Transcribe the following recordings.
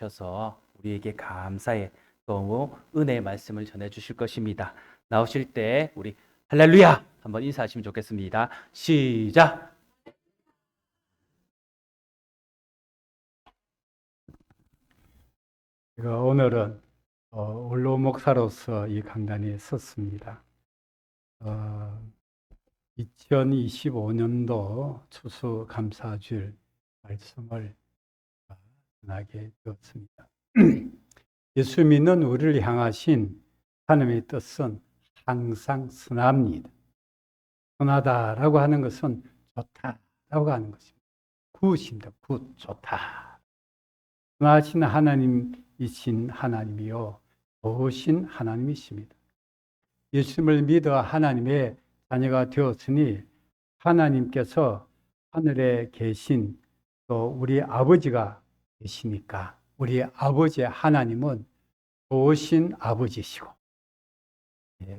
주셔서 우리에게 감사의 또 은혜의 말씀을 전해 주실 것입니다. 나오실 때 우리 할렐루야 한번 인사하시면 좋겠습니다. 시작. 제가 오늘은 원로 목사로서 이 강단에 섰습니다. 2025년도 추수감사주일 말씀을 전하게 되었습니다. 예수 믿는 우리를 향하신 하나님의 뜻은 항상 선합니다. 선하다라고 하는 것은 좋다라고 하는 것입니다. 굿입니다. 굿, 좋다. 선하신 하나님이신 하나님이요, 좋으신 하나님이십니다. 예수님을 믿어 하나님의 자녀가 되었으니 하나님께서 하늘에 계신 또 우리 아버지가 계시니까 우리 아버지 하나님은 좋으신 아버지시고,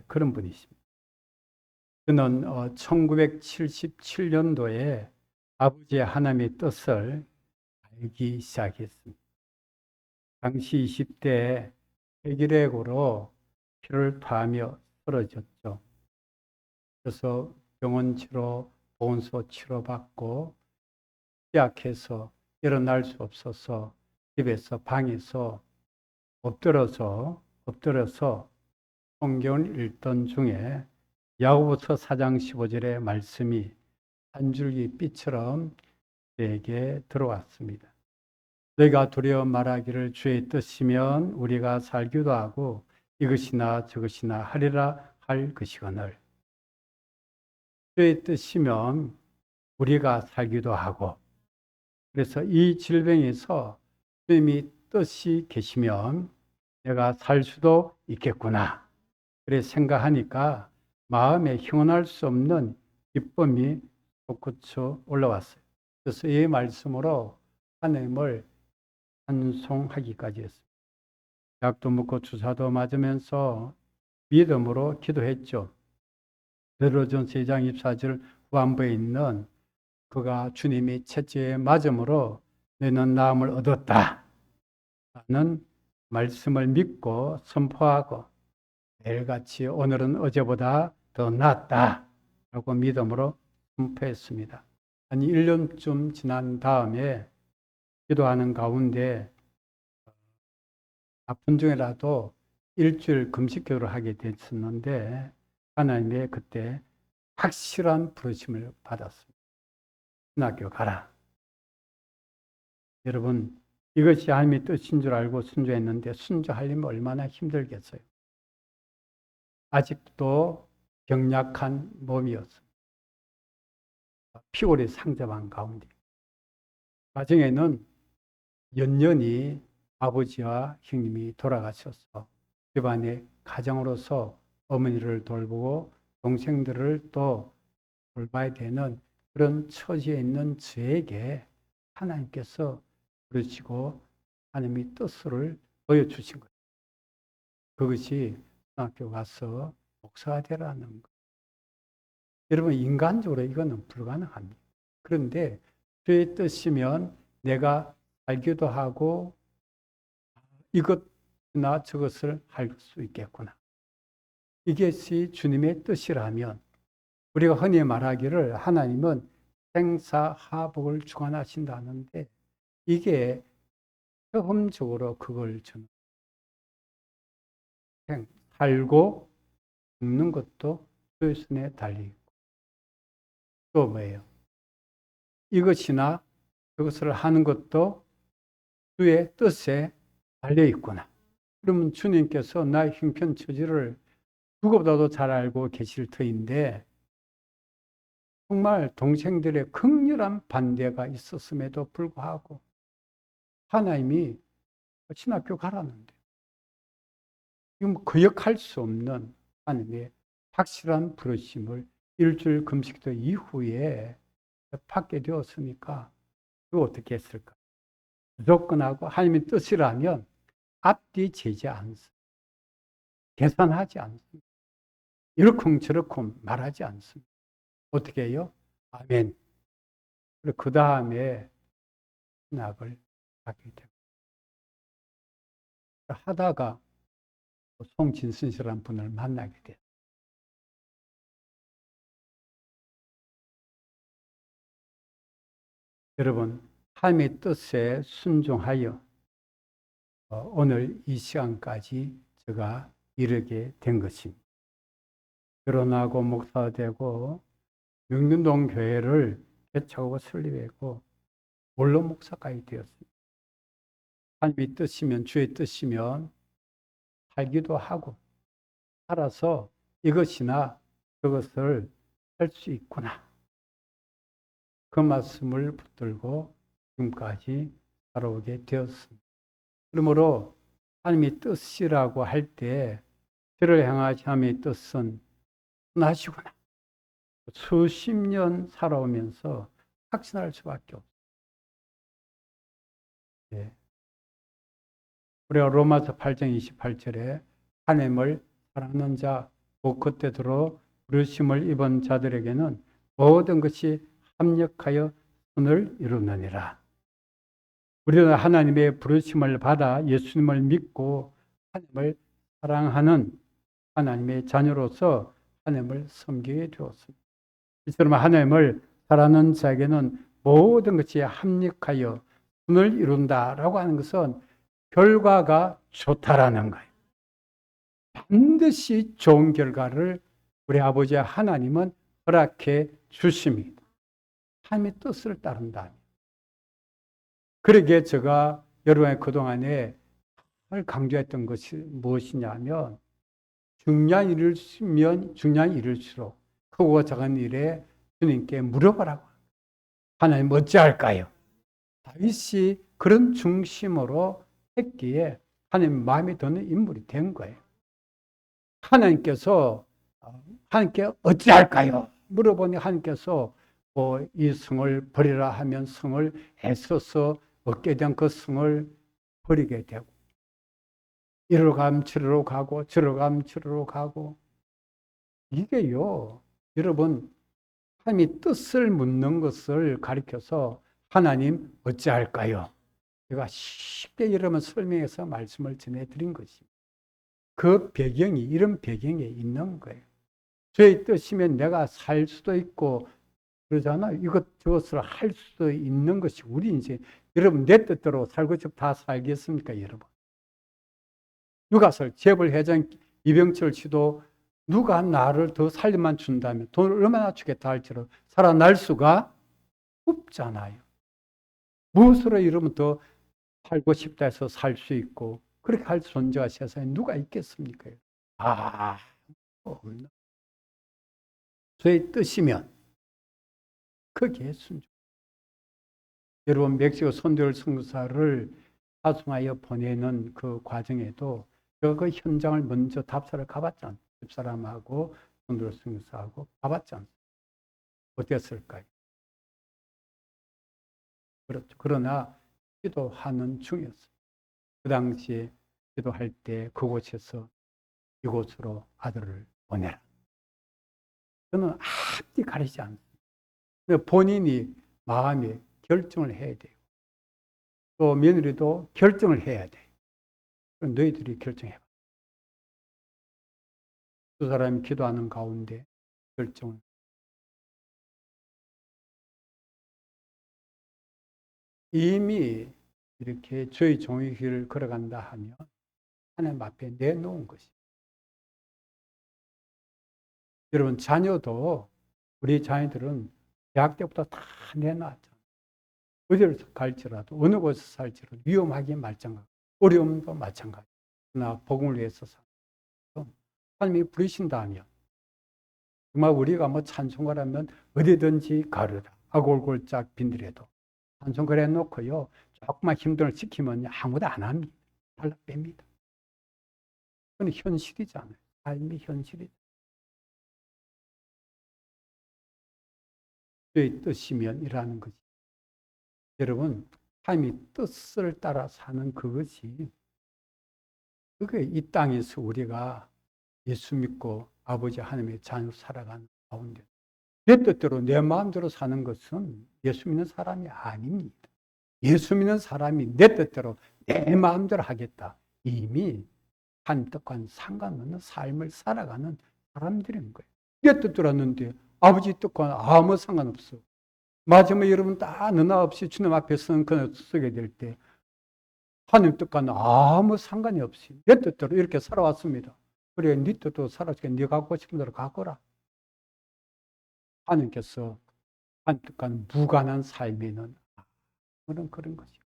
그런 분이십니다. 저는 1977년도에 아버지 하나님의 뜻을 알기 시작했습니다. 당시 20대에 폐기력으로 피를 토하며 쓰러졌죠. 그래서 병원 치료, 보건소 치료받고 약해서 일어날 수 없어서 집에서 방에서 엎드려서 성경을 읽던 중에 야고보서 4장 15절의 말씀이 한 줄기 빛처럼 내게 들어왔습니다. 너희가 두려워 말하기를 주의 뜻이면 우리가 살기도 하고 이것이나 저것이나 하리라 할 것이거늘, 주의 뜻이면 우리가 살기도 하고, 그래서 이 질병에서 주님이 뜻이 계시면 내가 살 수도 있겠구나, 그래 생각하니까 마음에 형언할 수 없는 기쁨이 솟구쳐 올라왔어요. 그래서 이 말씀으로 하나님을 찬송하기까지 했습니다. 약도 먹고 주사도 맞으면서 믿음으로 기도했죠. 베드로전서 2장 24절 후반부에 있는 그가 주님이 첫째에 맞음으로 너는 나음을 얻었다 라는 말씀을 믿고 선포하고, 매일같이 오늘은 어제보다 더 낫다 라고 믿음으로 선포했습니다. 한 1년쯤 지난 다음에 기도하는 가운데 아픈 중이라도 일주일 금식 기도를 하게 됐었는데 하나님의 그때 확실한 부르심을 받았습니다. 신학교 가라. 여러분, 이것이 하나님의 뜻인 줄 알고 순종했는데 순종하려면 얼마나 힘들겠어요. 아직도 병약한 몸이었습니다. 피골이 상접한 가운데. 나중에는 연년이 아버지와 형님이 돌아가셔서 집안의 가정으로서 어머니를 돌보고 동생들을 또 돌봐야 되는 그런 처지에 있는 저에게 하나님께서 부르시고 하나님의 뜻을 보여주신 거예요. 그것이 중학교 가서 목사가 되라는 거. 여러분, 인간적으로 이거는 불가능합니다. 그런데 주의 뜻이면 내가 알기도 하고 이것이나 저것을 할 수 있겠구나. 이것이 주님의 뜻이라면, 우리가 흔히 말하기를 하나님은 생사하복을 주관하신다는데, 이게 처음적으로 그걸 저는 살고 죽는 것도 주의 손에 달리고, 또 뭐예요? 이것이나 그것을 하는 것도 주의 뜻에 달려 있구나. 그러면 주님께서 나의 형편처지를 누구보다도 잘 알고 계실 터인데, 정말 동생들의 극렬한 반대가 있었음에도 불구하고 하나님이 신학교 가라는데, 이건 거역할 수 없는 하나님의 확실한 부르심을 일주일 금식도 이후에 받게 되었으니까 그거 어떻게 했을까? 무조건 하고 하나님의 뜻이라면 앞뒤 재지 않습니다. 계산하지 않습니다. 이렇쿵저렇쿵 말하지 않습니다. 어떻게 해요? 아멘. 그리고 그 다음에 신학을 하게 됩니다. 하다가 송진순 씨라는 분을 만나게 됐어요. 여러분, 하나님의 뜻에 순종하여 오늘 이 시간까지 제가 이르게 된 것입니다. 결혼하고 목사되고 명륜동 교회를 개척하고 설립했고 원로 목사까지 되었습니다. 하나님의 뜻이면, 주의 뜻이면 살기도 하고 살아서 이것이나 저것을 할 수 있구나. 그 말씀을 붙들고 지금까지 살아오게 되었습니다. 그러므로 하나님의 뜻이라고 할 때 저를 향하신 하나님의 뜻은 선하시구나. 수십 년 살아오면서 확신할 수밖에 없어요. 네. 우리가 로마서 8장 28절에 하나님을 사랑하는 자, 곧 그때대로 부르심을 입은 자들에게는 모든 것이 합력하여 선을 이루느니라. 우리는 하나님의 부르심을 받아 예수님을 믿고 하나님을 사랑하는 하나님의 자녀로서 하나님을 섬기게 되었습니다. 이처럼 하나님을 사랑하는 자에게는 모든 것이 합력하여 선을 이룬다라고 하는 것은 결과가 좋다라는 거예요. 반드시 좋은 결과를 우리 아버지 하나님은 허락해 주십니다. 하나님의 뜻을 따른다. 그러기에 제가 여러분의 그동안에 강조했던 것이 무엇이냐면 중요한 일이면 중요한 일일수록 크고 작은 일에 주님께 물어보라고. 하나님 어찌할까요? 다윗이 그런 중심으로 했기에 하나님 마음에 드는 인물이 된 거예요. 하나님께 어찌할까요? 물어보니 하나님께서 이 성을 버리라 하면 성을 애써서 얻게 된 그 성을 버리게 되고 이리로 가면 저리로 가고 저리로 가면 저리로 가고 이게요. 여러분 하나님의 뜻을 묻는 것을 가리켜서 하나님 어찌할까요? 제가 쉽게 여러분 설명해서 말씀을 전해드린 것입니다. 그 배경이 이런 배경에 있는 거예요. 주의 뜻이면 내가 살 수도 있고 그러잖아요. 이것저것을 할 수도 있는 것이 우리 인생. 여러분 내 뜻대로 살고 싶어 다 살겠습니까, 여러분? 누가 재벌 회장 이병철 씨도 누가 나를 더 살림만 준다면 돈을 얼마나 주겠다 할지라도 살아날 수가 없잖아요. 무엇으로 이러면 더 살고 싶다 해서 살 수 있고 그렇게 할 존재가 세상에 누가 있겠습니까? 없나? 주의 뜻이면 거기에 순종. 여러분 멕시코 선교를 선교사를 파송하여 보내는 그 과정에도 그 현장을 먼저 답사를 가봤지 않습니까? 집사람하고 선교를 선교사하고 가봤지 않습니까? 어땠을까요? 그렇죠. 그러나 기도하는 중이었어요. 그 당시에 기도할 때 그곳에서 이곳으로 아들을 보내라. 저는 앞뒤 가리지 않습니다. 본인이 마음에 결정을 해야 돼요. 또 며느리도 결정을 해야 돼요. 너희들이 결정해봐. 두 사람이 기도하는 가운데 결정을. 이미 이렇게 저희 종의 길을 걸어간다 하면 하나님 앞에 내놓은 것입니다. 여러분 자녀도 우리 자녀들은 대학 때부터 다 내놨잖아요. 어디를 갈지라도 어느 곳에서 살지라도 위험하긴 마찬가지, 어려움도 마찬가지. 그러나 복음을 위해서 사는 하나님이 부르신다면 정말 우리가 뭐 찬송가라면 어디든지 가르라 아골골짝 빈들에도 찬송가를 해놓고요 조금만 힘들을 시키면 아무도 안 합니다. 달라 뺍니다. 그건 현실이잖아요. 삶이 현실이죠. 주의 뜻이면 이라는 것이. 여러분, 하나님의 뜻을 따라 사는 그것이, 그게 이 땅에서 우리가 예수 믿고 아버지 하나님의 자녀로 살아가는 가운데 내 뜻대로 내 마음대로 사는 것은 예수 믿는 사람이 아닙니다. 예수 믿는 사람이 내 뜻대로 내 마음대로 하겠다. 이미 하나님 뜻과는 상관없는 삶을 살아가는 사람들인 거예요. 내 뜻 들었는데 아버지 뜻과는 아무 상관없어. 마지막에 여러분 다 너나 없이 주님 앞에 서게 될 때 하나님 뜻과는 아무 상관이 없이 내 뜻대로 이렇게 살아왔습니다. 그래, 네 뜻도 살아주게 네가 갖고 싶은 대로 가거라. 하나님께서 하나님 뜻과는 무관한 삶에는 그런 것이에요.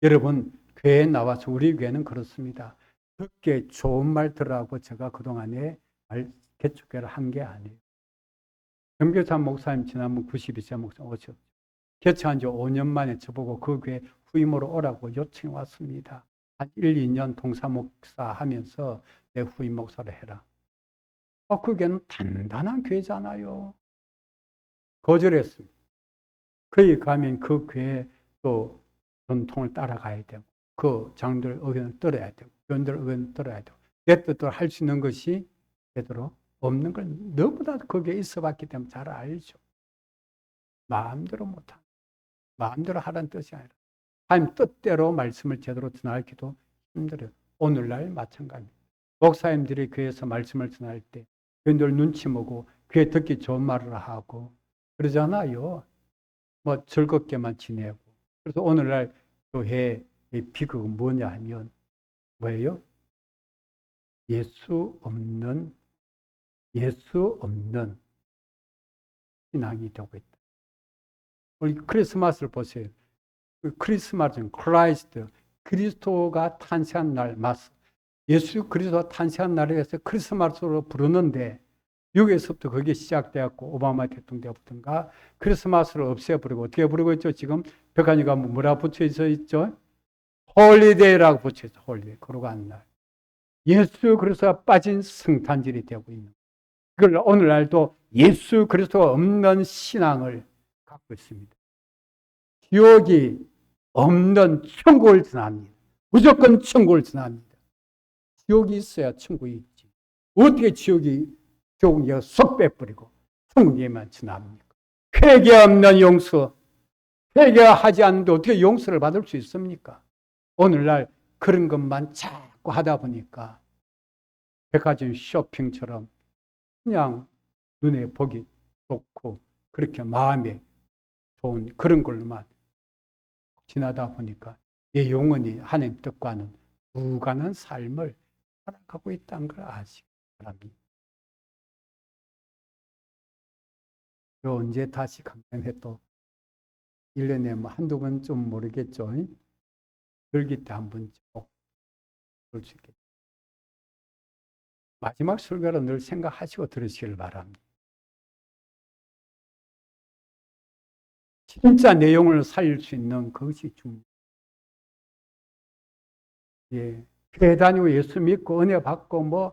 여러분, 교회에 나와서 우리 교회는 그렇습니다. 듣게 좋은 말 들으라고 제가 그동안에 개척교회를 한 게 아니에요. 정교사 목사님 지난번 92세 목사님 오셨죠. 개척한 지 5년 만에 저보고 그 교회 후임으로 오라고 요청해 왔습니다. 한 1, 2년 동사 목사 하면서 내 후임 목사를 해라. 그 교회는 단단한 교회잖아요. 거절했습니다. 거기 가면 그 교회 또 전통을 따라가야 되고 그 장들 의견을 들어야 되고 교인들 의견을 들어야 되고 내 뜻대로 할 수 있는 것이 제대로 없는 걸 너보다 거기에 있어 봤기 때문에 잘 알죠. 마음대로 못하는, 마음대로 하라는 뜻이 아니라 하나님 뜻대로 말씀을 제대로 전하기도 힘들어요. 오늘날 마찬가지입니다. 목사님들이 교회에서 말씀을 전할 때 교인들 눈치 보고 귀에 듣기 좋은 말을 하고 그러잖아요. 뭐 즐겁게만 지내고. 그래서 오늘날 교회의 비극은 뭐냐 하면 뭐예요? 예수 없는 신앙이 되고 있다. 우리 크리스마스를 보세요. 크리스마스는 크라이스트, 그리스도가 탄생한 날, 마스. 예수 그리스도가 탄생한 날에 대해서 크리스마스로 부르는데 미국에서부터 그게 시작되었고 오바마 대통령 때부터인가 크리스마스를 없애버리고 어떻게 부르고 있죠? 지금 백화니가 뭐라 붙여져 있죠? 홀리데이라고 붙여져. 홀리데이. 그러고 한 날. 예수 그리스도가 빠진 성탄절이 되고 있는 거예요. 그걸 오늘날도 예수 그리스도가 없는 신앙을 갖고 있습니다. 지옥이 없는 천국을 전합니다. 무조건 천국을 전합니다. 지옥이 있어야 천국이 있지. 어떻게 지옥이 쏙 빼버리고 천국에만 전합니까? 회개 없는 용서, 회개하지 않는데 어떻게 용서를 받을 수 있습니까? 오늘날 그런 것만 자꾸 하다 보니까 백화점 쇼핑처럼 그냥 눈에 보기 좋고 그렇게 마음에 좋은 그런 걸로만 지나다 보니까 내 영혼이 하나님 뜻과는 무관한 삶을 살아가고 있다는 걸 아시기 바랍니다. 언제 다시 강연해 또 1년에 뭐 한두 번 좀 모르겠죠. 절기 때 한 번 꼭 볼 수 있겠죠. 마지막 설교로 늘 생각하시고 들으시길 바랍니다. 진짜 내용을 살릴 수 있는 그것이 중요해요. 예. 교회 다니고 예수 믿고 은혜 받고 뭐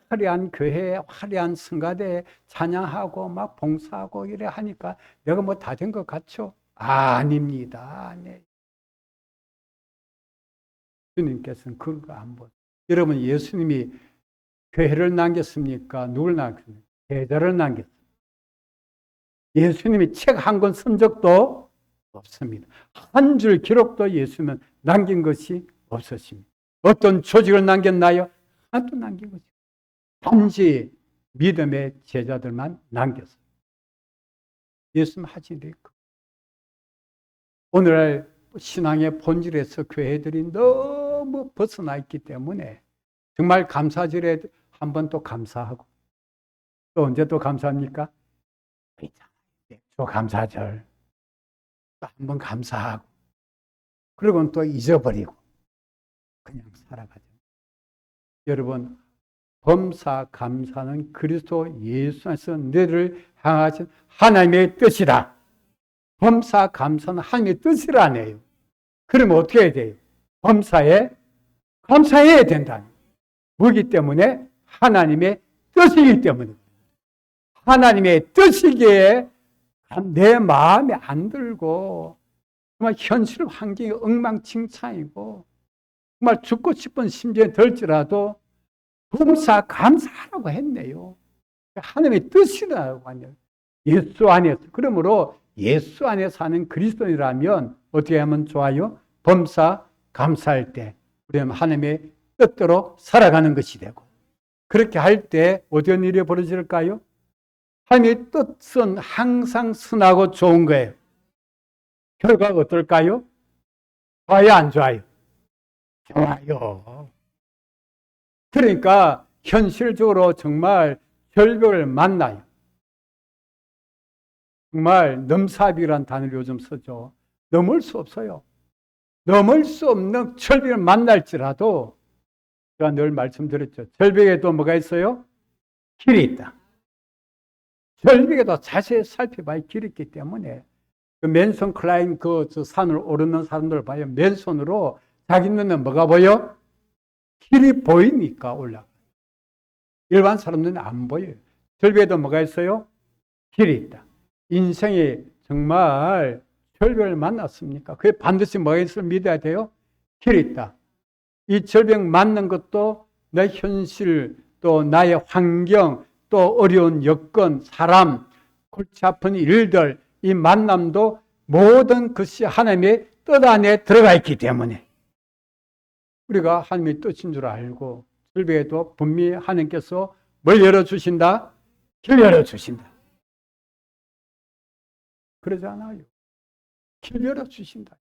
화려한 교회, 화려한 성가대 찬양하고 막 봉사하고 이래 하니까 내가 뭐 다 된 것 같죠? 아닙니다. 네. 주님께서는 그런 거 안 보세요. 여러분 예수님이 교회를 남겼습니까? 누굴 남겼습니까? 제자를 남겼습니다. 예수님이 책 한 권 쓴 적도 없습니다. 한 줄 기록도 예수님은 남긴 것이 없었습니다. 어떤 조직을 남겼나요? 하나도 남긴 것이 단지 믿음의 제자들만 남겼어요. 예수님 하신 일이 오늘날 신앙의 본질에서 교회들이 너무 벗어나 있기 때문에 정말 감사절에 한 번 또 감사하고 또 언제 또 감사합니까? 또 감사절 또 한 번 감사하고 그리고는 또 잊어버리고 그냥 살아가죠. 여러분 범사 감사는 그리스도 예수 안에서 너를 향하신 하나님의 뜻이다. 범사 감사는 하나님의 뜻이라네요. 그러면 어떻게 해야 돼요? 감사해야 된다. 뭐기 때문에? 하나님의 뜻이기 때문에. 하나님의 뜻이기에 내 마음에 안 들고 정말 현실 환경이 엉망진창이고 정말 죽고 싶은 심정이 들지라도 범사 감사하라고 했네요. 하나님의 뜻이라고 하네요. 예수 안에서. 그러므로 예수 안에 사는 그리스도인이라면 어떻게 하면 좋아요? 범사 감사할 때 우리는 하나님의 뜻대로 살아가는 것이 되고, 그렇게 할 때 어떤 일이 벌어질까요? 하나님의 뜻은 항상 선하고 좋은 거예요. 결과가 어떨까요? 좋아요, 안 좋아요? 좋아요. 그러니까 현실적으로 정말 절벽을 만나요. 정말 넘사벽이라는 단어를 요즘 쓰죠. 넘을 수 없어요. 넘을 수 없는 절벽을 만날지라도 제가 늘 말씀드렸죠. 절벽에도 뭐가 있어요? 길이 있다. 절벽에도 자세히 살펴봐야 길이 있기 때문에 그 맨손 클라임 저 산을 오르는 사람들 봐요. 맨손으로 자기 눈에 뭐가 보여? 길이 보이니까 올라가. 일반 사람들은 안 보여요. 절벽에도 뭐가 있어요? 길이 있다. 인생이 정말 절벽을 만났습니까? 그게 반드시 뭐가 있을 믿어야 돼요? 길이 있다. 이 절벽 만난 것도 내 현실, 또 나의 환경, 또 어려운 여건, 사람, 골치 아픈 일들, 이 만남도 모든 것이 하나님의 뜻 안에 들어가 있기 때문에 우리가 하나님의 뜻인 줄 알고 절벽에도 분명히 하나님께서 뭘 열어주신다? 길 열어주신다. 그러지 않아요. 길 열어주신다.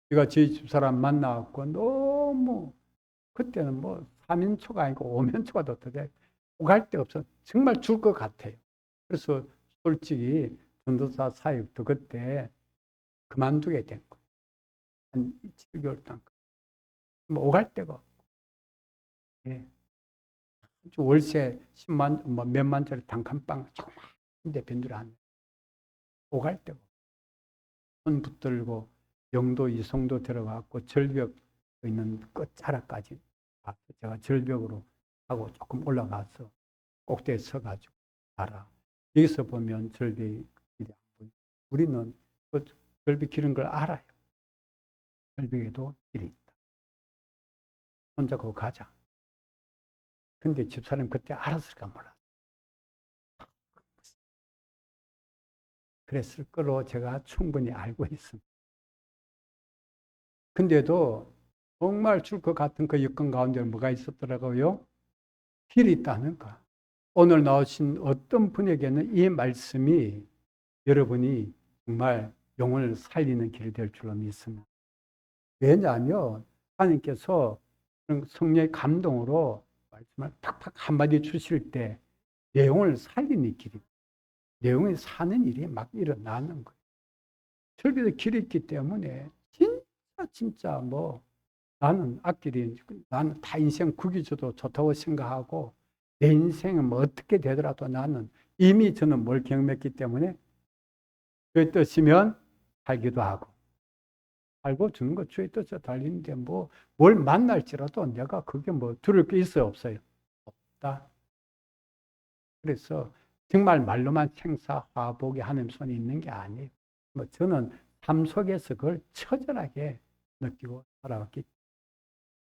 제가 저희 집사람 만나갖고 너무 그때는 뭐 3인초가 아니고 5면초가 더 돼. 오갈 데가 없어. 정말 줄 것 같아요. 그래서 솔직히 전도사 사역도 그때 그만두게 된 거예요. 한 7개월 동안. 뭐 오갈 데가 없고. 예. 월세 10만, 뭐 몇만짜리 단칸방 조그만데 변두를 하네. 오갈 데가 없고. 손 붙들고 영도 이송도 들어갔고 절벽 있는 끝자락까지 가서 제가 절벽으로 하고 조금 올라가서 꼭대기에 서가지고 알아. 여기서 보면 절벽이 우리는 그 절벽 길은 걸 알아요. 절벽에도 길이 있다. 혼자 거기 가자. 근데 집사람 그때 알았을까 몰라. 그랬을 거로 제가 충분히 알고 있습니다. 근데도 정말 줄 것 같은 그 여건 가운데 뭐가 있었더라고요? 길이 있다는 거. 오늘 나오신 어떤 분에게는 이 말씀이 여러분이 정말 영혼을 살리는 길이 될 줄로 믿습니다. 왜냐하면 하나님께서 성령의 감동으로 말씀을 팍팍 한마디 주실 때 내용을 살리는 길이, 내용이 사는 일이 막 일어나는 거예요. 절벽에 길이 있기 때문에 진짜 뭐 나는 앞길이 나는 다 인생 구기줘도 좋다고 생각하고 내 인생은 뭐 어떻게 되더라도 나는 이미 저는 뭘 경험했기 때문에 주의 뜻이면 살기도 하고 살고 주는 것 주의 뜻에 달리는데 뭐 뭘 만날지라도 내가 그게 뭐 들을 게 있어요 없어요? 없다. 그래서 정말 말로만 생사화복이 하나님 손에 있는 게 아니에요. 뭐 저는 삶 속에서 그걸 처절하게 느끼고 살아왔기 때문에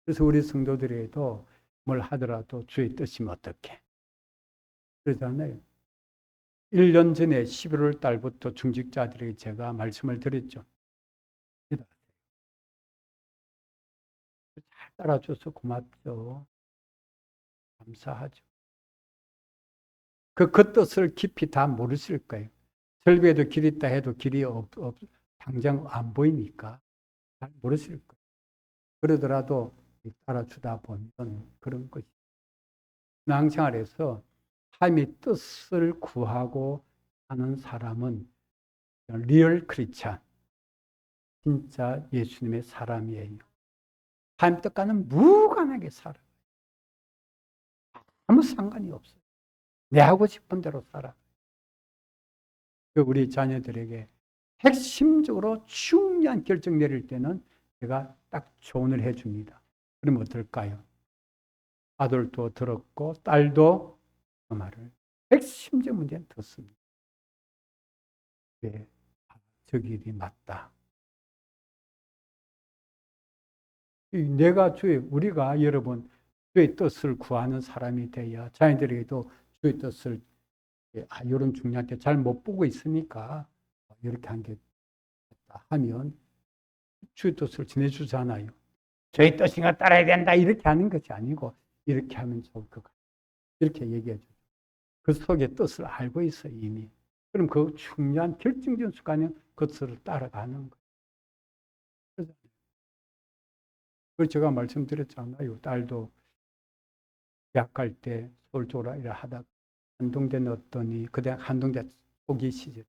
그래서 우리 성도들에게도 뭘 하더라도 주의 뜻이면 어떻게 그러잖아요. 1년 전에 11월 달부터 중직자들에게 제가 말씀을 드렸죠. 잘 따라줘서 고맙죠. 감사하죠. 그 뜻을 깊이 다 모르실 거예요. 절벽에도 길이 있다 해도 길이 당장 안 보이니까 잘 모르실 거예요. 그러더라도 따라주다 보면 그런 것이 신앙생활에서 하나님의 뜻을 구하고 하는 사람은 리얼 크리스찬, 진짜 예수님의 사람이에요. 하나님 뜻과는 무관하게 살아. 아무 상관이 없어요. 내 하고 싶은 대로 살아. 우리 자녀들에게 핵심적으로 중요한 결정 내릴 때는 제가 딱 조언을 해줍니다. 그럼 어떨까요? 아들도 들었고 딸도 그 말을 핵심적 문제는 듣습니다. 네, 저 길이 맞다. 내가 우리가 여러분 주의 뜻을 구하는 사람이 되어야 자녀들에게도 주의 뜻을 이런 중요한 게 잘 못 보고 있으니까 이렇게 한 게 하면 주의 뜻을 지내주잖아요. 저의 뜻인가 따라야 된다 이렇게 하는 것이 아니고 이렇게 하면 좋을 것 같아요. 이렇게 얘기해 주죠. 그 속의 뜻을 알고 있어요 이미. 그럼 그 중요한 결정적인 순간에 그것을 따라가는 거예요. 그래서 제가 말씀드렸잖아요. 딸도 대학 갈 때 서울 쪽으로 일을 하다가 한동대 넣었더니 그 대학 한동대 초기 시절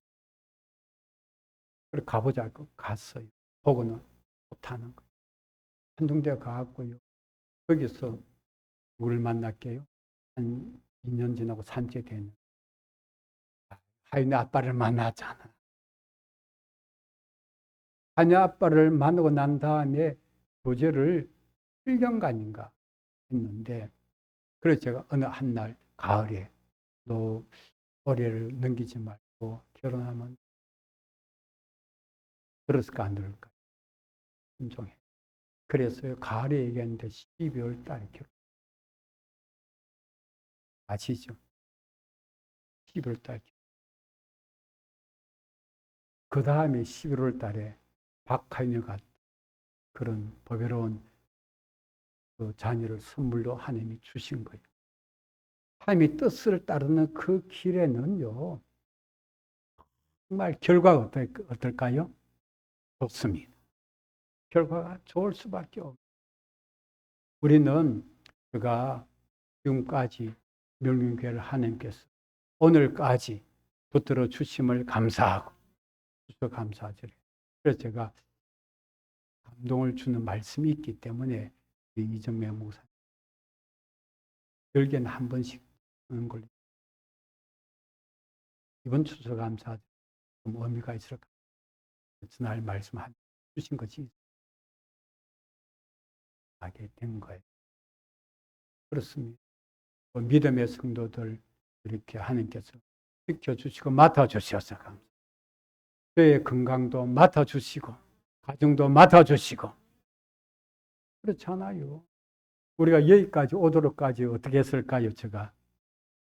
그래 가보자고 갔어요. 보고는 못하는 거예요. 한동대 가갖고요. 거기서 누구를 만났게요? 한 2년 지나고 3째 되는 하윤의 아빠를 만나잖아. 하윤의 아빠를 만나고 난 다음에 교제를 1년간인가 했는데 그래서 제가 어느 한날 가을에 너 올해를 넘기지 말고 결혼하면 들었을까 안 들을까 신중해. 그래서 가을에 얘기했는데 12월 달에 결혼. 아시죠? 12월 달. 그 다음에 11월 달에 박하윤이가 그런 보배로운 그 자녀를 선물로 하나님이 주신 거예요. 하나님의 뜻을 따르는 그 길에는요, 정말 결과가 어떨까요? 좋습니다. 결과가 좋을 수밖에 없어요. 우리는 그가 지금까지 명륜교회를 하나님께서 오늘까지 붙들어 주심을 감사하고 주셔서 감사하죠. 그래서 제가 감동을 주는 말씀이 있기 때문에 이정매 목사님 열개는 한 번씩 하는 걸로 이번 추수감사 좀 의미가 있을 까 전날 말씀 주신 것이 하게 된 거예요. 그렇습니다. 믿음의 성도들 이렇게 하나님께서 지켜주시고 맡아주셔서 감사합니다. 저의 건강도 맡아주시고 가정도 맡아주시고 그렇잖아요. 우리가 여기까지 오도록까지 어떻게 했을까요? 제가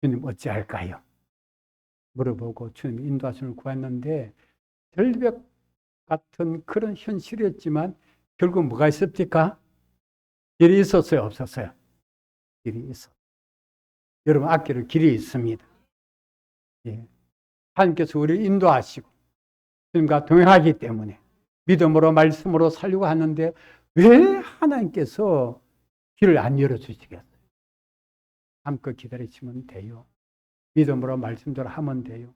주님 어찌할까요? 물어보고 주님 인도하심을 구했는데 절벽 같은 그런 현실이었지만 결국 뭐가 있습니까? 길이 있었어요? 없었어요? 길이 있어. 여러분 앞길은 길이 있습니다. 예. 하나님께서 우리를 인도하시고 주님과 동행하기 때문에 믿음으로 말씀으로 살려고 하는데 왜 하나님께서 길을 안 열어주시겠어요? 함께 기다리시면 돼요. 믿음으로 말씀대로 하면 돼요.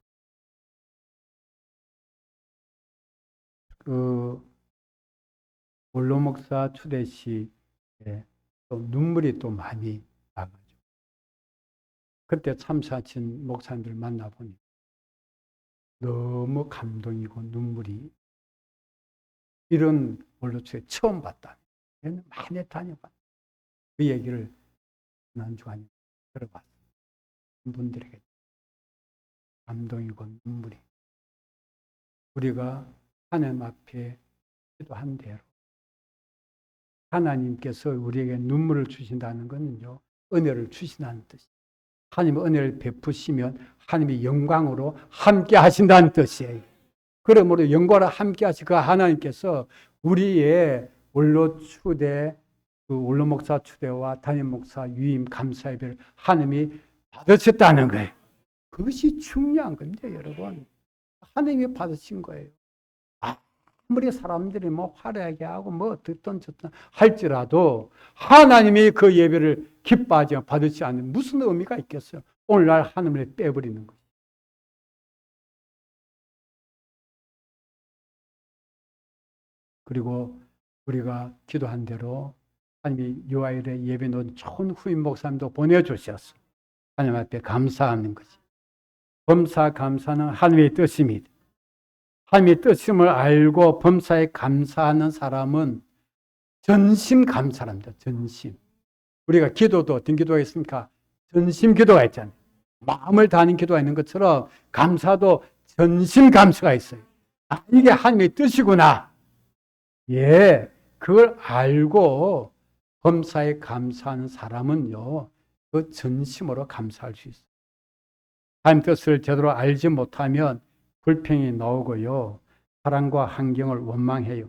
원로 목사 추대 시에 또 눈물이 또 많이 나가죠. 그때 참사친 목사님들 만나보니 너무 감동이고 눈물이 이런 원로 추대 처음 봤다. 얘는 많이 다녀봤다. 그 얘기를 지난주간에 들어봤어요. 분들에게 감동이고 눈물이 우리가 하나님 앞에 기도한 대로 하나님께서 우리에게 눈물을 주신다는 것은요 은혜를 주신다는 뜻이에요. 하나님의 은혜를 베푸시면 하나님의 영광으로 함께 하신다는 뜻이에요. 그러므로 영광으로 함께 하시고 하나님께서 우리의 원로 추대 그 원로 목사 추대와 담임 목사 유임 감사 예배를 하나님이 받으셨다는 거예요. 그것이 중요한 겁니다, 여러분. 하나님이 받으신 거예요. 아무리 사람들이 뭐 화려하게 하고 뭐 듣던 저던 할지라도 하나님이 그 예배를 기뻐하지 받으지 않는 무슨 의미가 있겠어요? 오늘날 하나님을 빼버리는 거예요. 그리고 우리가 기도한 대로 하나님이 요아일의 예배 놓은 좋은 후임 목사님도 보내주셨어요. 하나님 앞에 감사하는 거지. 범사 감사는 하나님의 뜻입니다. 하나님의 뜻임을 알고 범사에 감사하는 사람은 전심 감사합니다. 전심. 우리가 기도도 어떤 기도가 있습니까? 전심 기도가 있잖아요. 마음을 다하는 기도가 있는 것처럼 감사도 전심 감사가 있어요. 아, 이게 하나님의 뜻이구나. 예, 그걸 알고 범사에 감사하는 사람은요, 그 전심으로 감사할 수 있어요. 하나님 뜻을 제대로 알지 못하면 불평이 나오고요, 사랑과 환경을 원망해요.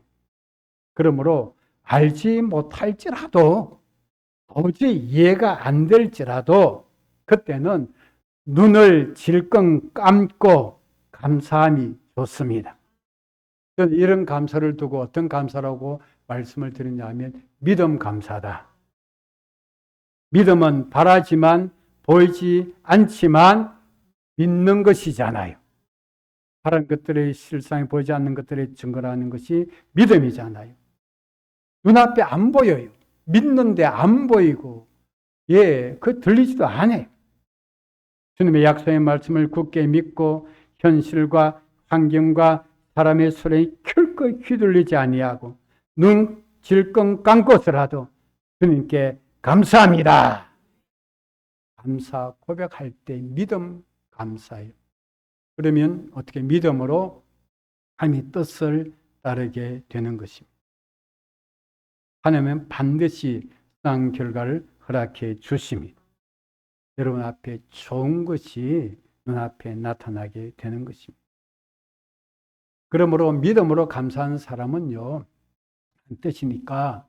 그러므로 알지 못할지라도 도저히 이해가 안 될지라도 그때는 눈을 질끈 감고 감사함이 좋습니다. 저는 이런 감사를 두고 어떤 감사라고 말씀을 드리냐면 믿음 감사다. 믿음은 바라지만 보이지 않지만 믿는 것이잖아요. 바른 것들의 실상이 보이지 않는 것들의 증거라는 것이 믿음이잖아요. 눈앞에 안 보여요. 믿는데 안 보이고, 그 들리지도 않아요. 주님의 약속의 말씀을 굳게 믿고 현실과 환경과 사람의 소리에 결코 휘둘리지 아니하고 눈 질끈 감고서라도 주님께 감사합니다. 감사 고백할 때 믿음 감사예요. 그러면 어떻게 믿음으로 하나님의 뜻을 따르게 되는 것입니다. 하나님은 반드시 선한 결과를 허락해 주십니다. 여러분 앞에 좋은 것이 눈앞에 나타나게 되는 것입니다. 그러므로 믿음으로 감사하는 사람은요, 뜻이니까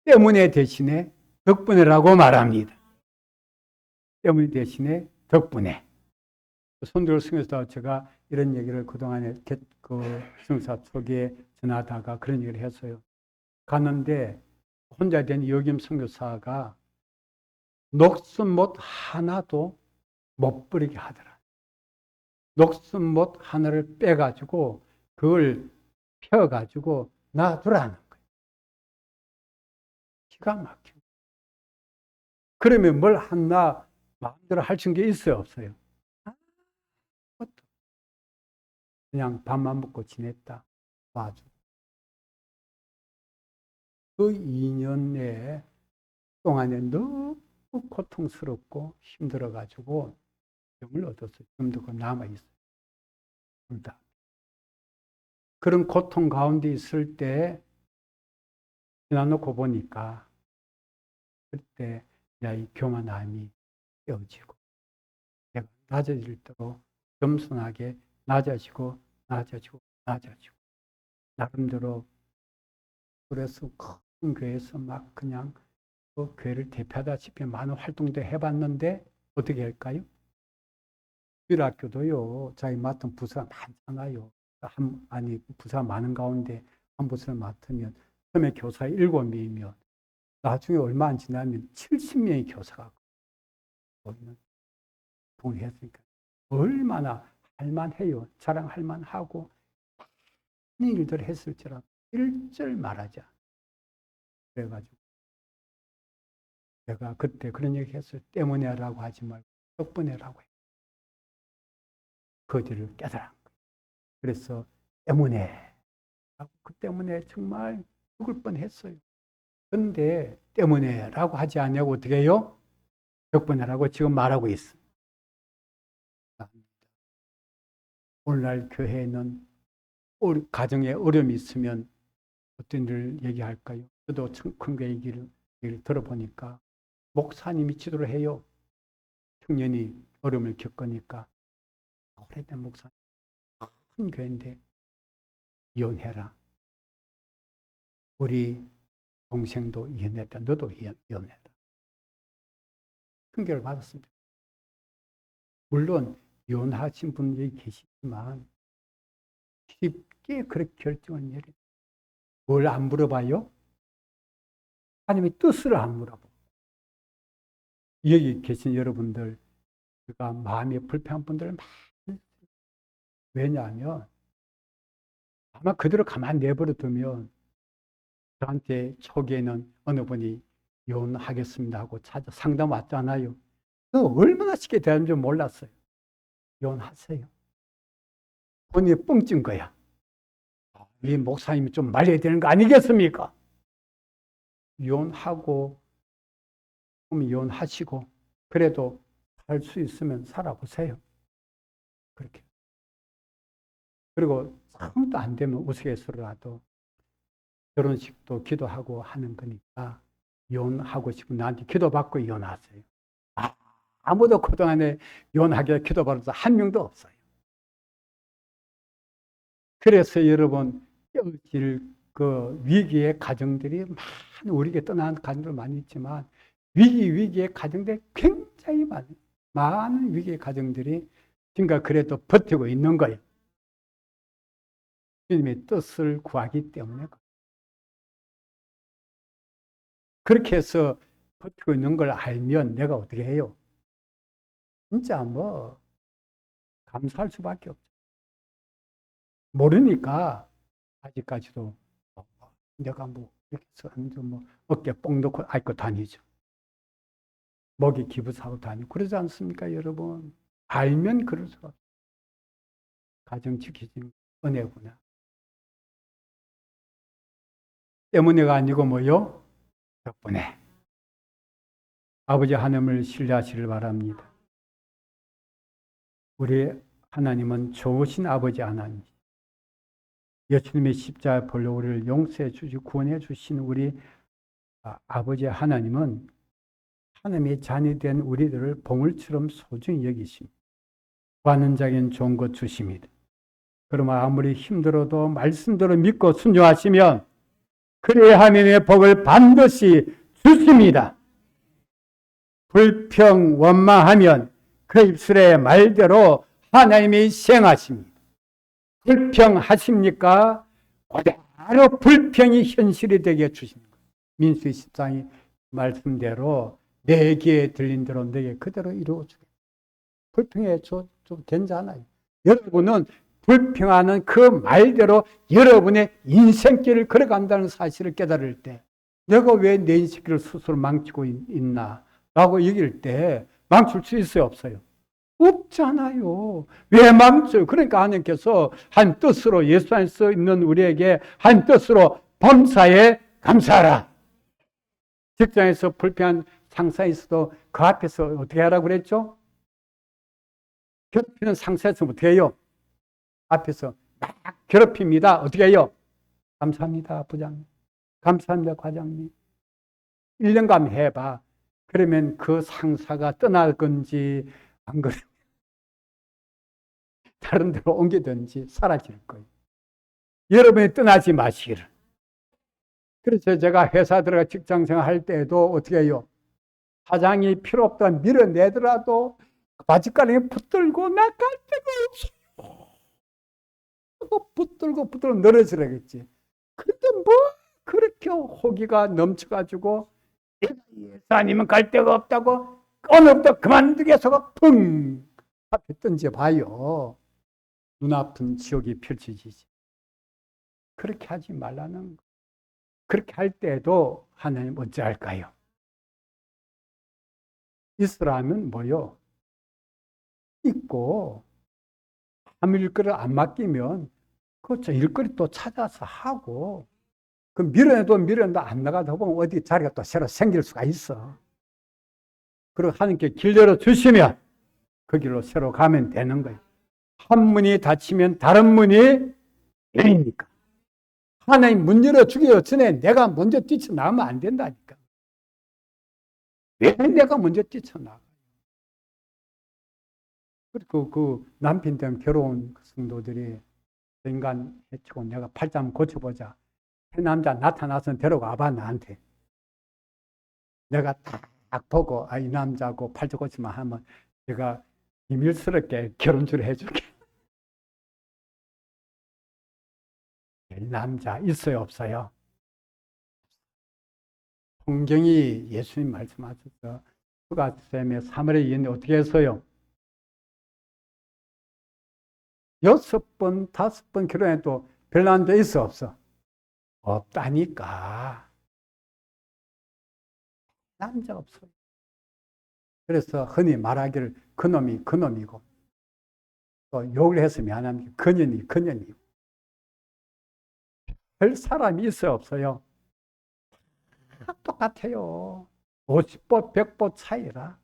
때문에 대신에 덕분에라고 말합니다. 때문에 대신에 덕분에. 손들어 승에서 제가 이런 얘기를 그동안에 승사 초기에 전하다가 그런 얘기를 했어요. 갔는데 혼자 된 여김 선교사가 녹슨못 하나도 못 버리게 하더라. 녹슨못 하나를 빼가지고 그걸 펴가지고 놔두라는 거예요. 기가 막혀. 그러면 뭘 하나 마음대로 할 수 있는 게 있어요, 없어요? 그냥 밥만 먹고 지냈다. 봐주고. 그 2년 내에 동안에 너무 고통스럽고 힘들어가지고 병을 얻었어요. 지금도 그 남아있어요. 둘 다. 그런 고통 가운데 있을 때 지나놓고 보니까 그때 이 교만함이 깨어지고 내가 낮아질 대로 겸손하게 낮아지고 나름대로 그래서 큰 교회에서 막 그냥 그 교회를 대표하다시피 많은 활동도 해봤는데 어떻게 할까요? 주일학교도요, 자기 맡은 부서가 많잖아요. 부서가 많은 가운데 한 부서를 맡으면 처음에 교사 7명이면 나중에 얼마 안 지나면 70명의 교사가 동의했으니까 얼마나 할만해요. 자랑할 만하고 많은 일들을 했을지라도 일절 말하자. 그래가지고 내가 그때 그런 얘기 했어요. 때문에라고 하지 말고 덕분에라고 해. 그 뒤를 깨달은 거예요. 그래서 때문에 그 때문에 정말 죽을 뻔했어요. 그런데 때문에라고 하지 않냐고 어떻게 해요? 덕분에라고 지금 말하고 있어. 오늘날 교회에는 가정에 어려움이 있으면 어떤 일을 얘기할까요? 저도 큰 교회 얘기를 들어보니까 목사님이 지도를 해요. 청년이 어려움을 겪으니까 오래된 목사님, 큰 교회인데 이혼해라. 우리 동생도 이혼했다. 너도 이혼했다. 훈계를 받았습니다. 물론 이혼하신 분들이 계시지만 쉽게 그렇게 결정한 일이 뭘 안 물어봐요? 하나님의 뜻을 안 물어보고 여기 계신 여러분들 제가 마음이 불편한 분들 많이 왜냐하면 아마 그대로 가만히 내버려 두면 저한테 초기에는 어느 분이 이혼하겠습니다 하고 상담 왔잖아요. 얼마나 쉽게 대하는지 몰랐어요. 이혼하세요. 본인이 뻥찐 거야. 이 목사님이 좀 말려야 되는 거 아니겠습니까? 이혼하고 이혼하시고 그래도 살 수 있으면 살아보세요. 그렇게. 그리고 아무도 안 되면 우스갯소리라도 결혼식도 기도하고 하는 거니까 이혼하고 싶으면 나한테 기도받고 이혼하세요. 아무도 그동안에 이혼하게 기도받아서 한 명도 없어요. 그래서 여러분 깨어질 그 위기의 가정들이 우리에게 떠나는 가정들 많이 있지만 위기의 가정들이 굉장히 많은 위기의 가정들이 지금까 그래도 버티고 있는 거예요. 주님의 뜻을 구하기 때문에. 그렇게 해서 버티고 있는 걸 알면 내가 어떻게 해요? 진짜 뭐 감사할 수밖에 없죠. 모르니까 아직까지도 내가 뭐 이렇게 해서 뭐 어깨 뽕 넣고 앓고 다니죠. 목에 기부 사고 다니고 그러지 않습니까, 여러분? 알면 그럴 수가 없어요. 가정 지키신 은혜구나. 때문에가 아니고 뭐요? 덕분에. 아버지 하나님을 신뢰하시길 바랍니다. 우리 하나님은 좋으신 아버지 하나님. 예수님의 십자가 볼로 우리를 용서해 주시고 구원해 주신 우리 아버지 하나님은 하나님의 자녀 된 우리들을 보물처럼 소중히 여기십니다. 구하는 자에겐 좋은 것 주십니다. 그러면 아무리 힘들어도 말씀대로 믿고 순종하시면 그래야 하나님의 복을 반드시 주십니다. 불평, 원망하면 그 입술의 말대로 하나님이 시행하십니다. 불평하십니까? 그대로 불평이 현실이 되게 주십니다. 민수기 14장 말씀대로 내 귀에 들린 대로 내게 그대로 이루어주게. 불평해 좀 괜찮아요. 여러분은 불평하는 그 말대로 여러분의 인생길을 걸어간다는 사실을 깨달을 때 내가 왜 내 인생길을 스스로 망치고 있나 라고 얘기할 때 망칠 수 있어요, 없어요? 없잖아요. 왜 망쳐요? 그러니까 하나님께서 한 뜻으로 예수 안에서 있는 우리에게 한 뜻으로 범사에 감사하라. 직장에서 불평한 상사 있어도 그 앞에서 어떻게 하라고 그랬죠? 괴롭히는 상사에서 어떻게 해요? 앞에서 막 괴롭힙니다. 어떻게 해요? 감사합니다, 부장님. 감사합니다, 과장님. 1년간 해봐. 그러면 그 상사가 떠날 건지 안 그러면 다른 데로 옮기든지 사라질 거예요. 여러분이 떠나지 마시기를. 그래서 제가 회사 들어가 직장생활 할 때도 어떻게 해요? 사장이 필요 없다 밀어내더라도 바짓가랑에 붙들고 나 갈 데가 없어요. 붙들고 늘어지라겠지. 근데 뭐 그렇게 호기가 넘쳐가지고 예수님은 갈 데가 없다고 오늘부터 그만두게 해서 펑 앞에 던져봐요. 눈아픈 지옥이 펼쳐지지. 그렇게 하지 말라는 거. 그렇게 할 때도 하나님 어찌할까요? 있으라면 뭐요? 있고 아무 일거리 안 맡기면 그렇죠. 일거리 또 찾아서 하고 그 밀어내도 안 나가다 보면 어디 자리가 또 새로 생길 수가 있어. 그리고 하나님께 길 열어주시면 그 길로 새로 가면 되는 거예요. 한 문이 닫히면 다른 문이 열리니까. 하나님 문 열어주기 전에 내가 먼저 뛰쳐나가면 안 된다니까. 왜 내가 먼저 뛰쳐나가? 그리고 그 남편 때문에 괴로운 성도들이 인간 해치고 내가 팔자 한번 고쳐보자. 새 남자 나타나서 데려가봐 나한테. 내가 딱 보고 이 남자하고 팔자 고치만 하면 내가 비밀스럽게 결혼주를 해줄게. 남자 있어요 없어요? 성경이 예수님 말씀하셨어. 수가sem의 사마리아 여인이 어떻게 했어요? 6번, 5번 결혼해도 별 남자 있어 없어? 없다니까. 남자 없어요. 그래서 흔히 말하기를 그놈이 그놈이고 또 욕을 해서 미안합니다. 그년이고 별 사람이 있어요 없어요? 다 똑같아요. 50보 100보 차이라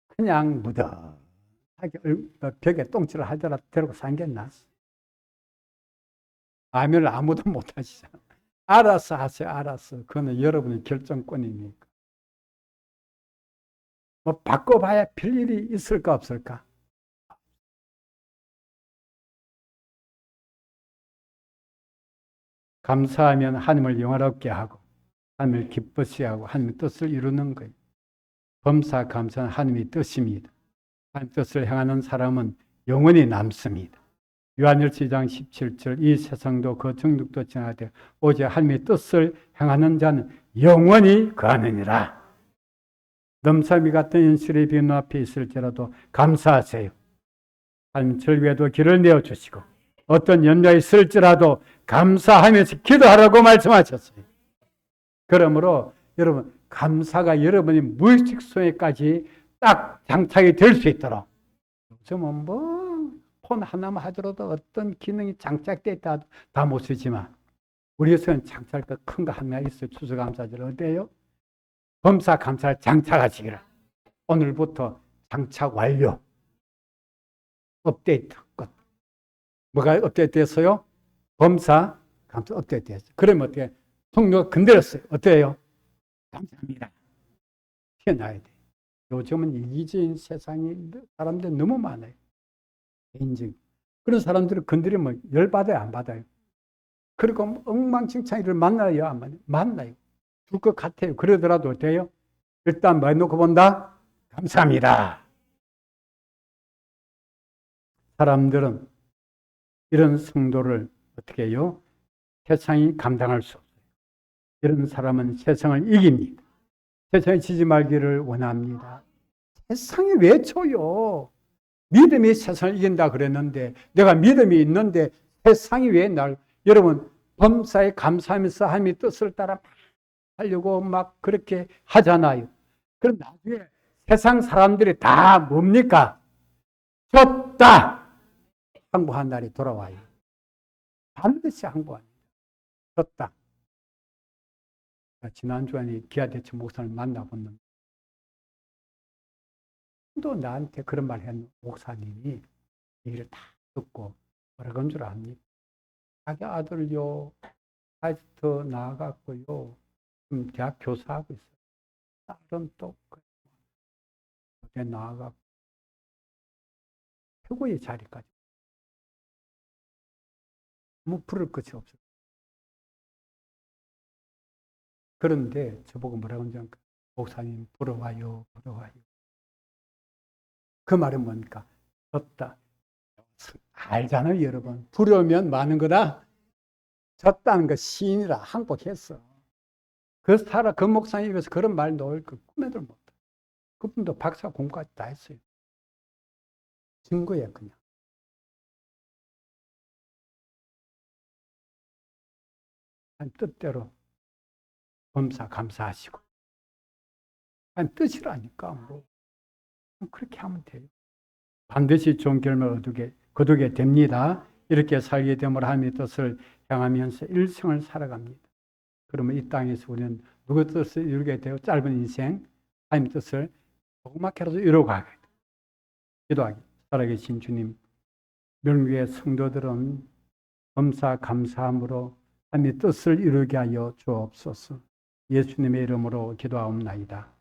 그냥 무던하게 벽에 똥칠을 하더라도 데리고 사는 게 낫어. 아멘을 아무도 못 하시잖아. 알아서 하세요. 알아서. 그거는 여러분의 결정권이니까. 뭐 바꿔봐야 별일이 있을까 없을까? 감사하면 하나님을 영화롭게 하고 하나님을 기쁘시게 하고 하나님의 뜻을 이루는 거예요. 범사 감사는 하나님의 뜻입니다. 하나님의 뜻을 향하는 사람은 영원히 남습니다. 요한일서 2장 17절 이 세상도 그 정욕도 지나가되 오직 하나님의 뜻을 향하는 자는 영원히 거하느니라. 넘사미 같은 현실의 비는 앞에 있을지라도 감사하세요. 하나님 절 위에도 길을 내어주시고 어떤 연좌에 있을지라도 감사하면서 기도하라고 말씀하셨어요. 그러므로 여러분 감사가 여러분의 무의식 속에까지 딱 장착이 될 수 있도록 요즘은 뭐 폰 하나만 하더라도 어떤 기능이 장착되어 있다 다 못 쓰지만 우리 에서는 장착할 거 큰 거 하나 있어요. 추수감사절 어때요? 범사 감사를 장착하시기를 오늘부터 장착 완료. 업데이트 끝. 뭐가 업데이트됐어요? 범사 감사 업데이트됐어요. 그러면 어떻게? 성도가 건드렸어요. 어때요? 감사합니다. 튀어나와야 돼. 요즘은 이기적인 세상이 사람들 너무 많아요. 개인적. 그런 사람들을 건드리면 열받아요, 안 받아요? 그리고 엉망진창이를 만나요, 안 만나요? 만나요. 줄 것 같아요. 그러더라도 어때요? 일단 뭐 해놓고 본다? 감사합니다. 사람들은 이런 성도를 어떻게 해요? 세상이 감당할 수 없어요. 이런 사람은 세상을 이깁니다. 세상에 지지 말기를 원합니다. 세상이 왜 쳐요? 믿음이 세상을 이긴다 그랬는데 내가 믿음이 있는데 세상이 왜 날 여러분 범사에 감사하면서 하나님의 뜻을 따라 하려고 막 그렇게 하잖아요. 그럼 나중에 세상 사람들이 다 뭡니까? 졌다! 항복한 날이 돌아와요. 반드시 항복합니다. 졌다. 지난주에 기아대처 목사를 만나봤는데 또 나한테 그런 말 했는 목사님이 얘기를 다 듣고 뭐라고 한 줄 압니까? 자기 아들요 아직 더 나아갔고요. 지금 대학 교사하고 있어요. 딸은 또 그때 나아갔고 최고의 자리까지 뭐 부를 것이 없어요. 그런데 저보고 뭐라고 하는지 아십니까? 목사님 부러워요. 부러워요. 그 말은 뭡니까? 졌다. 알잖아요, 여러분. 부러우면 많은 거다. 졌다는 거 시인이라 항복했어. 그 목사님 입에서 그런 말 놓을 거 꿈에도 못. 그분도 박사 공부까지 다 했어요. 증거예요, 그냥. 한 뜻대로 범사 감사하시고. 한 뜻이라니까, 뭐. 그렇게 하면 돼요. 반드시 좋은 결말을 거두게 됩니다. 이렇게 살게 되면 하나님의 뜻을 향하면서 일생을 살아갑니다. 그러면 이 땅에서 우리는 누구 뜻을 이루게 되고 짧은 인생, 하나님의 뜻을 조그맣게라도 이루어가게 돼요. 기도하기. 살아계신 주님, 명교의 성도들은 범사 감사함으로 하나님의 뜻을 이루게 하여 주옵소서. 예수님의 이름으로 기도하옵나이다.